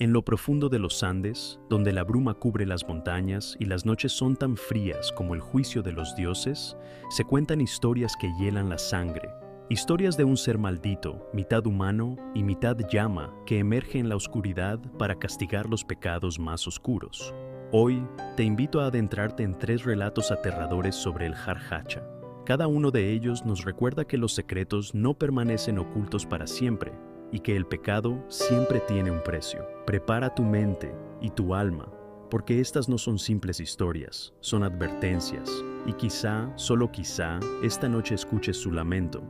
En lo profundo de los Andes, donde la bruma cubre las montañas y las noches son tan frías como el juicio de los dioses, se cuentan historias que hielan la sangre. Historias de un ser maldito, mitad humano y mitad llama, que emerge en la oscuridad para castigar los pecados más oscuros. Hoy, te invito a adentrarte en 3 relatos aterradores sobre el Jarjacha. Cada uno de ellos nos recuerda que los secretos no permanecen ocultos para siempre, y que el pecado siempre tiene un precio. Prepara tu mente y tu alma, porque estas no son simples historias, son advertencias, y quizá, solo quizá, esta noche escuches su lamento.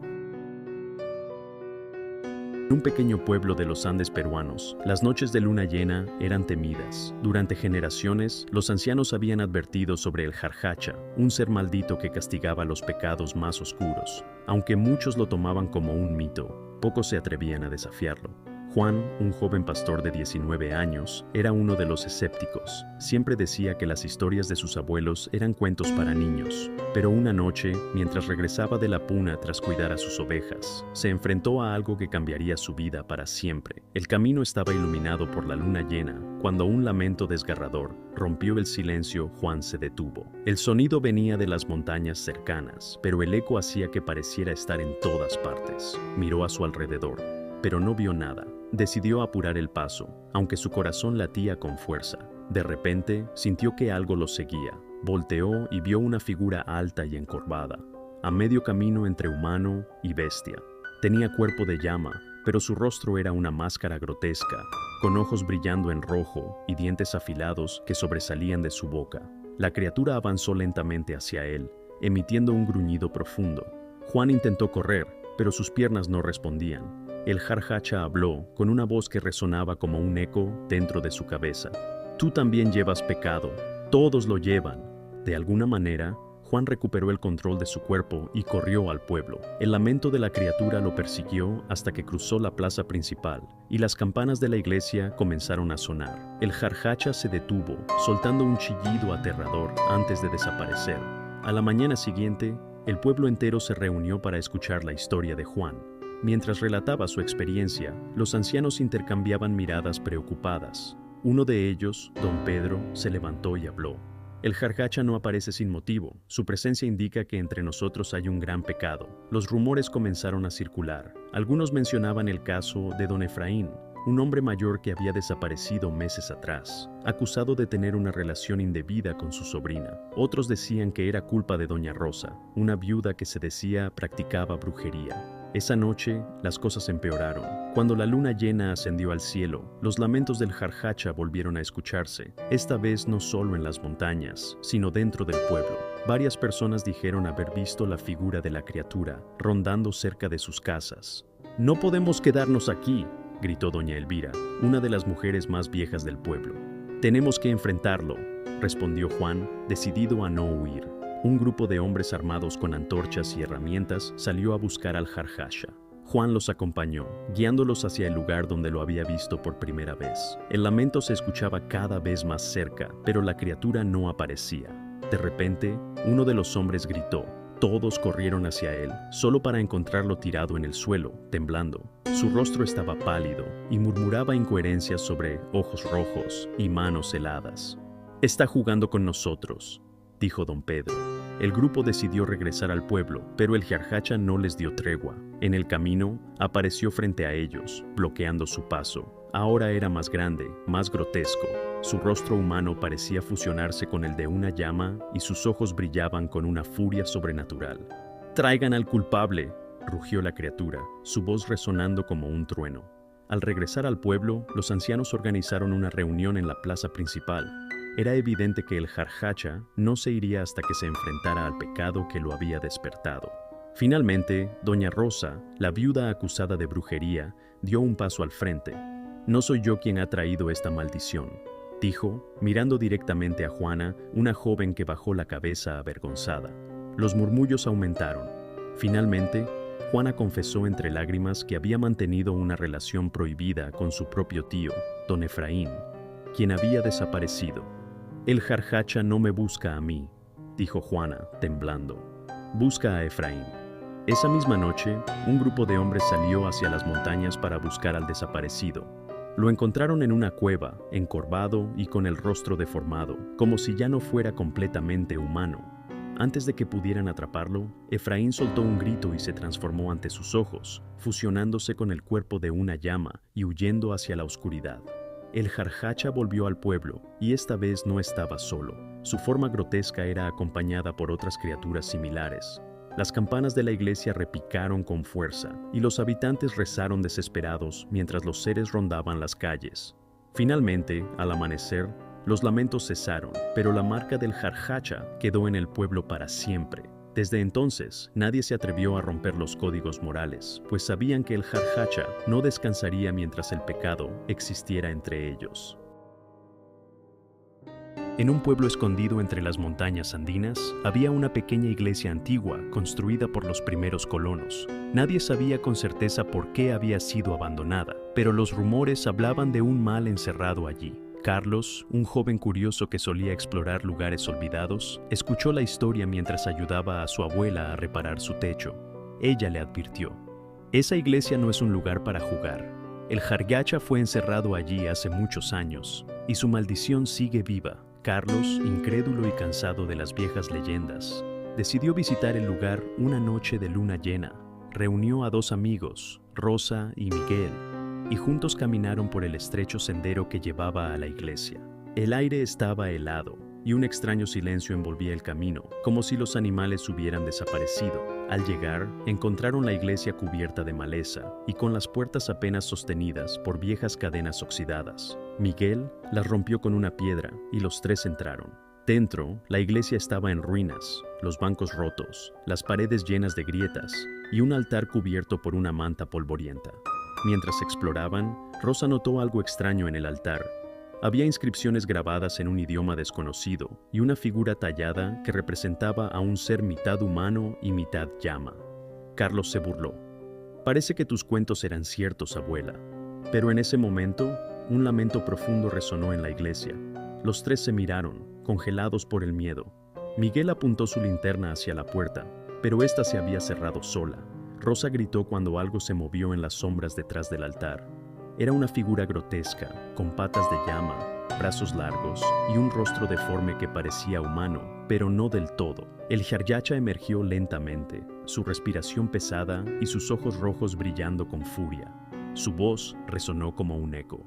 En un pequeño pueblo de los Andes peruanos, las noches de luna llena eran temidas. Durante generaciones, los ancianos habían advertido sobre el Jarjacha, un ser maldito que castigaba los pecados más oscuros. Aunque muchos lo tomaban como un mito, pocos se atrevían a desafiarlo. Juan, un joven pastor de 19 años, era uno de los escépticos. Siempre decía que las historias de sus abuelos eran cuentos para niños. Pero una noche, mientras regresaba de la puna tras cuidar a sus ovejas, se enfrentó a algo que cambiaría su vida para siempre. El camino estaba iluminado por la luna llena. Cuando un lamento desgarrador rompió el silencio, Juan se detuvo. El sonido venía de las montañas cercanas, pero el eco hacía que pareciera estar en todas partes. Miró a su alrededor, pero no vio nada. Decidió apurar el paso, aunque su corazón latía con fuerza. De repente, sintió que algo lo seguía. Volteó y vio una figura alta y encorvada, a medio camino entre humano y bestia. Tenía cuerpo de llama, pero su rostro era una máscara grotesca, con ojos brillando en rojo y dientes afilados que sobresalían de su boca. La criatura avanzó lentamente hacia él, emitiendo un gruñido profundo. Juan intentó correr, pero sus piernas no respondían. El Jarjacha habló con una voz que resonaba como un eco dentro de su cabeza. Tú también llevas pecado, todos lo llevan. De alguna manera, Juan recuperó el control de su cuerpo y corrió al pueblo. El lamento de la criatura lo persiguió hasta que cruzó la plaza principal, y las campanas de la iglesia comenzaron a sonar. El Jarjacha se detuvo, soltando un chillido aterrador antes de desaparecer. A la mañana siguiente, el pueblo entero se reunió para escuchar la historia de Juan. Mientras relataba su experiencia, los ancianos intercambiaban miradas preocupadas. Uno de ellos, don Pedro, se levantó y habló. El Jarjacha no aparece sin motivo. Su presencia indica que entre nosotros hay un gran pecado. Los rumores comenzaron a circular. Algunos mencionaban el caso de don Efraín, un hombre mayor que había desaparecido meses atrás, acusado de tener una relación indebida con su sobrina. Otros decían que era culpa de doña Rosa, una viuda que se decía practicaba brujería. Esa noche, las cosas empeoraron. Cuando la luna llena ascendió al cielo, los lamentos del Jarjacha volvieron a escucharse, esta vez no solo en las montañas, sino dentro del pueblo. Varias personas dijeron haber visto la figura de la criatura rondando cerca de sus casas. «No podemos quedarnos aquí», gritó doña Elvira, una de las mujeres más viejas del pueblo. «Tenemos que enfrentarlo», respondió Juan, decidido a no huir. Un grupo de hombres armados con antorchas y herramientas salió a buscar al Jarjacha. Juan los acompañó, guiándolos hacia el lugar donde lo había visto por primera vez. El lamento se escuchaba cada vez más cerca, pero la criatura no aparecía. De repente, uno de los hombres gritó. Todos corrieron hacia él, solo para encontrarlo tirado en el suelo, temblando. Su rostro estaba pálido y murmuraba incoherencias sobre ojos rojos y manos heladas. «Está jugando con nosotros», dijo don Pedro. El grupo decidió regresar al pueblo, pero el Jarjacha no les dio tregua. En el camino, apareció frente a ellos, bloqueando su paso. Ahora era más grande, más grotesco. Su rostro humano parecía fusionarse con el de una llama y sus ojos brillaban con una furia sobrenatural. «¡Traigan al culpable!», rugió la criatura, su voz resonando como un trueno. Al regresar al pueblo, los ancianos organizaron una reunión en la plaza principal. Era evidente que el Jarjacha no se iría hasta que se enfrentara al pecado que lo había despertado. Finalmente, doña Rosa, la viuda acusada de brujería, dio un paso al frente. «No soy yo quien ha traído esta maldición», dijo, mirando directamente a Juana, una joven que bajó la cabeza avergonzada. Los murmullos aumentaron. Finalmente, Juana confesó entre lágrimas que había mantenido una relación prohibida con su propio tío, don Efraín, quien había desaparecido. «El Jarjacha no me busca a mí», dijo Juana, temblando. «Busca a Efraín». Esa misma noche, un grupo de hombres salió hacia las montañas para buscar al desaparecido. Lo encontraron en una cueva, encorvado y con el rostro deformado, como si ya no fuera completamente humano. Antes de que pudieran atraparlo, Efraín soltó un grito y se transformó ante sus ojos, fusionándose con el cuerpo de una llama y huyendo hacia la oscuridad. El Jarjacha volvió al pueblo, y esta vez no estaba solo. Su forma grotesca era acompañada por otras criaturas similares. Las campanas de la iglesia repicaron con fuerza, y los habitantes rezaron desesperados mientras los seres rondaban las calles. Finalmente, al amanecer, los lamentos cesaron, pero la marca del Jarjacha quedó en el pueblo para siempre. Desde entonces, nadie se atrevió a romper los códigos morales, pues sabían que el Jarjacha no descansaría mientras el pecado existiera entre ellos. En un pueblo escondido entre las montañas andinas, había una pequeña iglesia antigua construida por los primeros colonos. Nadie sabía con certeza por qué había sido abandonada, pero los rumores hablaban de un mal encerrado allí. Carlos, un joven curioso que solía explorar lugares olvidados, escuchó la historia mientras ayudaba a su abuela a reparar su techo. Ella le advirtió: «Esa iglesia no es un lugar para jugar. El Jarjacha fue encerrado allí hace muchos años, y su maldición sigue viva». Carlos, incrédulo y cansado de las viejas leyendas, decidió visitar el lugar una noche de luna llena. Reunió a dos amigos, Rosa y Miguel, y juntos caminaron por el estrecho sendero que llevaba a la iglesia. El aire estaba helado, y un extraño silencio envolvía el camino, como si los animales hubieran desaparecido. Al llegar, encontraron la iglesia cubierta de maleza y con las puertas apenas sostenidas por viejas cadenas oxidadas. Miguel las rompió con una piedra y los tres entraron. Dentro, la iglesia estaba en ruinas, los bancos rotos, las paredes llenas de grietas y un altar cubierto por una manta polvorienta. Mientras exploraban, Rosa notó algo extraño en el altar. Había inscripciones grabadas en un idioma desconocido y una figura tallada que representaba a un ser mitad humano y mitad llama. Carlos se burló. «Parece que tus cuentos eran ciertos, abuela». Pero en ese momento, un lamento profundo resonó en la iglesia. Los tres se miraron, congelados por el miedo. Miguel apuntó su linterna hacia la puerta, pero ésta se había cerrado sola. Rosa gritó cuando algo se movió en las sombras detrás del altar. Era una figura grotesca, con patas de llama, brazos largos y un rostro deforme que parecía humano, pero no del todo. El Jarjacha emergió lentamente, su respiración pesada y sus ojos rojos brillando con furia. Su voz resonó como un eco.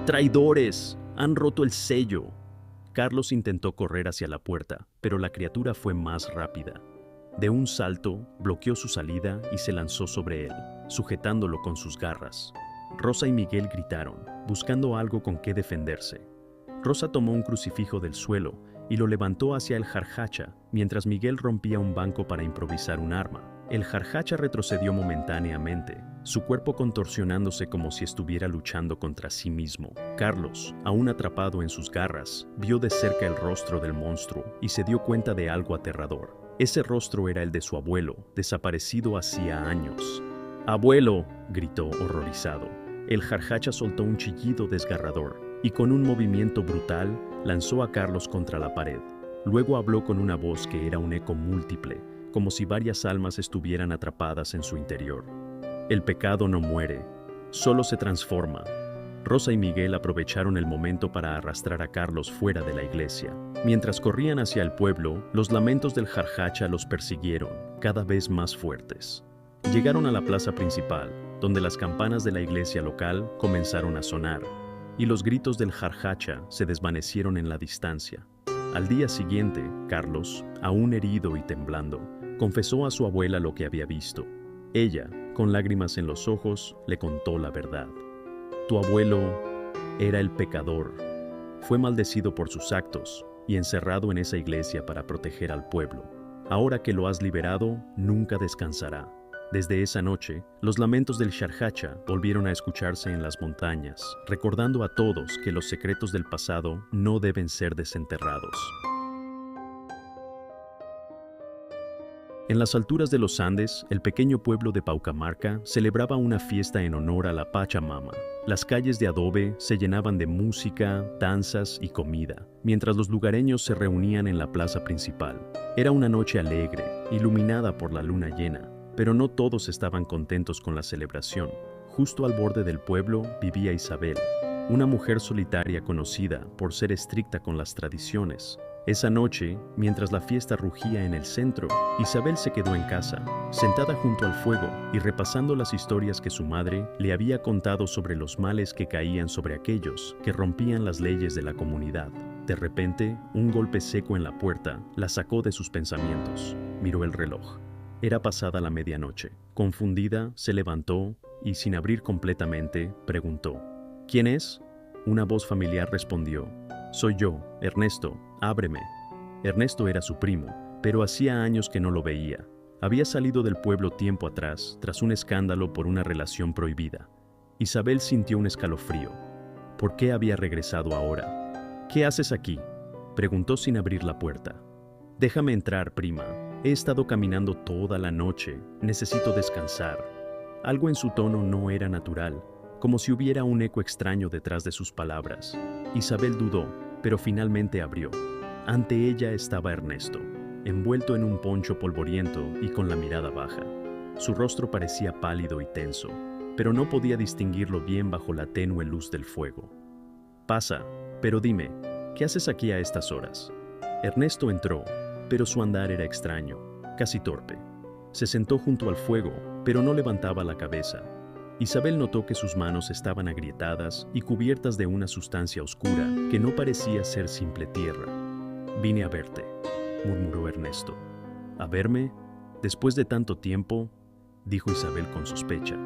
«¡Traidores! ¡Han roto el sello!». Carlos intentó correr hacia la puerta, pero la criatura fue más rápida. De un salto, bloqueó su salida y se lanzó sobre él, sujetándolo con sus garras. Rosa y Miguel gritaron, buscando algo con qué defenderse. Rosa tomó un crucifijo del suelo y lo levantó hacia el Jarjacha, mientras Miguel rompía un banco para improvisar un arma. El Jarjacha retrocedió momentáneamente, su cuerpo contorsionándose como si estuviera luchando contra sí mismo. Carlos, aún atrapado en sus garras, vio de cerca el rostro del monstruo y se dio cuenta de algo aterrador. Ese rostro era el de su abuelo, desaparecido hacía años. «¡Abuelo!», gritó horrorizado. El Jarjacha soltó un chillido desgarrador y con un movimiento brutal lanzó a Carlos contra la pared. Luego habló con una voz que era un eco múltiple, como si varias almas estuvieran atrapadas en su interior. «El pecado no muere, solo se transforma». Rosa y Miguel aprovecharon el momento para arrastrar a Carlos fuera de la iglesia. Mientras corrían hacia el pueblo, los lamentos del Jarjacha los persiguieron, cada vez más fuertes. Llegaron a la plaza principal, donde las campanas de la iglesia local comenzaron a sonar, y los gritos del Jarjacha se desvanecieron en la distancia. Al día siguiente, Carlos, aún herido y temblando, confesó a su abuela lo que había visto. Ella, con lágrimas en los ojos, le contó la verdad. «Tu abuelo era el pecador. Fue maldecido por sus actos y encerrado en esa iglesia para proteger al pueblo. Ahora que lo has liberado, nunca descansará». Desde esa noche, los lamentos del Jarjacha volvieron a escucharse en las montañas, recordando a todos que los secretos del pasado no deben ser desenterrados. En las alturas de los Andes, el pequeño pueblo de Paucamarca celebraba una fiesta en honor a la Pachamama. Las calles de adobe se llenaban de música, danzas y comida, mientras los lugareños se reunían en la plaza principal. Era una noche alegre, iluminada por la luna llena. Pero no todos estaban contentos con la celebración. justo al borde del pueblo vivía Isabel, una mujer solitaria conocida por ser estricta con las tradiciones. Esa noche, mientras la fiesta rugía en el centro, Isabel se quedó en casa, sentada junto al fuego y repasando las historias que su madre le había contado sobre los males que caían sobre aquellos que rompían las leyes de la comunidad. De repente, un golpe seco en la puerta la sacó de sus pensamientos. Miró el reloj. Era pasada la medianoche. Confundida, se levantó y, sin abrir completamente, preguntó: ¿Quién es? Una voz familiar respondió: Soy yo, Ernesto, ábreme. Ernesto era su primo, pero hacía años que no lo veía. Había salido del pueblo tiempo atrás, tras un escándalo por una relación prohibida. Isabel sintió un escalofrío. ¿Por qué había regresado ahora? ¿Qué haces aquí?, preguntó sin abrir la puerta. Déjame entrar, prima. He estado caminando toda la noche. Necesito descansar. Algo en su tono no era natural, como si hubiera un eco extraño detrás de sus palabras. Isabel dudó, pero finalmente abrió. Ante ella estaba Ernesto, envuelto en un poncho polvoriento y con la mirada baja. Su rostro parecía pálido y tenso, pero no podía distinguirlo bien bajo la tenue luz del fuego. Pasa, pero dime, ¿qué haces aquí a estas horas? Ernesto entró, pero su andar era extraño, casi torpe. Se sentó junto al fuego, pero no levantaba la cabeza. Isabel notó que sus manos estaban agrietadas y cubiertas de una sustancia oscura que no parecía ser simple tierra. Vine a verte, murmuró Ernesto. ¿A verme? Después de tanto tiempo, dijo Isabel con sospecha.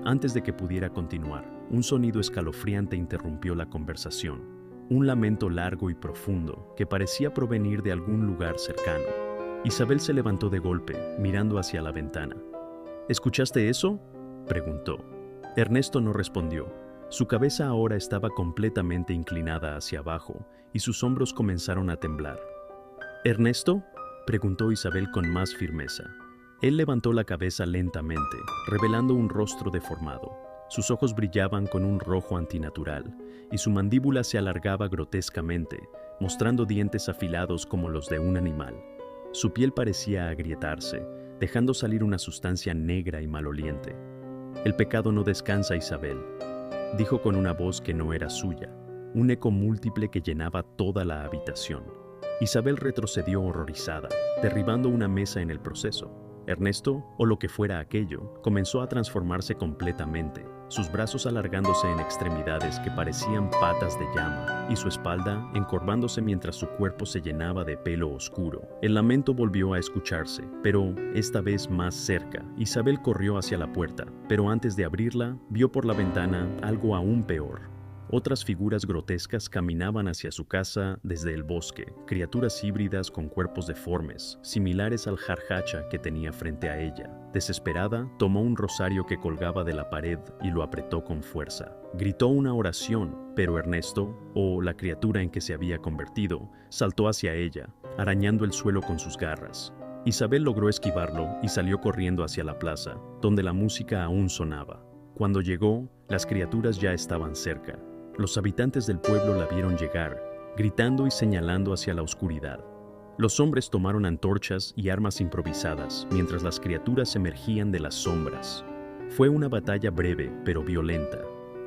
Antes de que pudiera continuar, un sonido escalofriante interrumpió la conversación, un lamento largo y profundo que parecía provenir de algún lugar cercano. Isabel se levantó de golpe, mirando hacia la ventana. ¿Escuchaste eso?, preguntó. Ernesto no respondió. Su cabeza ahora estaba completamente inclinada hacia abajo y sus hombros comenzaron a temblar. ¿Ernesto?, preguntó Isabel con más firmeza. Él levantó la cabeza lentamente, revelando un rostro deformado. Sus ojos brillaban con un rojo antinatural y su mandíbula se alargaba grotescamente, mostrando dientes afilados como los de un animal. Su piel parecía agrietarse, dejando salir una sustancia negra y maloliente. El pecado no descansa, Isabel, dijo con una voz que no era suya, un eco múltiple que llenaba toda la habitación. Isabel retrocedió horrorizada, derribando una mesa en el proceso. Ernesto, o lo que fuera aquello, comenzó a transformarse completamente, sus brazos alargándose en extremidades que parecían patas de llama, y su espalda encorvándose mientras su cuerpo se llenaba de pelo oscuro. El lamento volvió a escucharse, pero esta vez más cerca. Isabel corrió hacia la puerta, pero antes de abrirla, vio por la ventana algo aún peor. Otras figuras grotescas caminaban hacia su casa desde el bosque, criaturas híbridas con cuerpos deformes, similares al jarhacha que tenía frente a ella. Desesperada, tomó un rosario que colgaba de la pared y lo apretó con fuerza. Gritó una oración, pero Ernesto, o la criatura en que se había convertido, saltó hacia ella, arañando el suelo con sus garras. Isabel logró esquivarlo y salió corriendo hacia la plaza, donde la música aún sonaba. Cuando llegó, las criaturas ya estaban cerca. Los habitantes del pueblo la vieron llegar, gritando y señalando hacia la oscuridad. Los hombres tomaron antorchas y armas improvisadas, mientras las criaturas emergían de las sombras. Fue una batalla breve, pero violenta.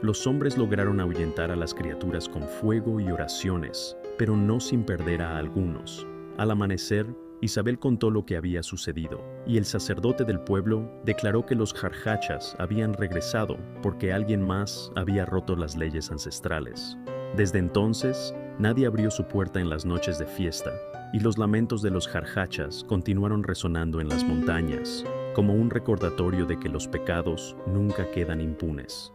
Los hombres lograron ahuyentar a las criaturas con fuego y oraciones, pero no sin perder a algunos. Al amanecer, Isabel contó lo que había sucedido, y el sacerdote del pueblo declaró que los jarhachas habían regresado porque alguien más había roto las leyes ancestrales. Desde entonces, nadie abrió su puerta en las noches de fiesta, y los lamentos de los jarhachas continuaron resonando en las montañas, como un recordatorio de que los pecados nunca quedan impunes.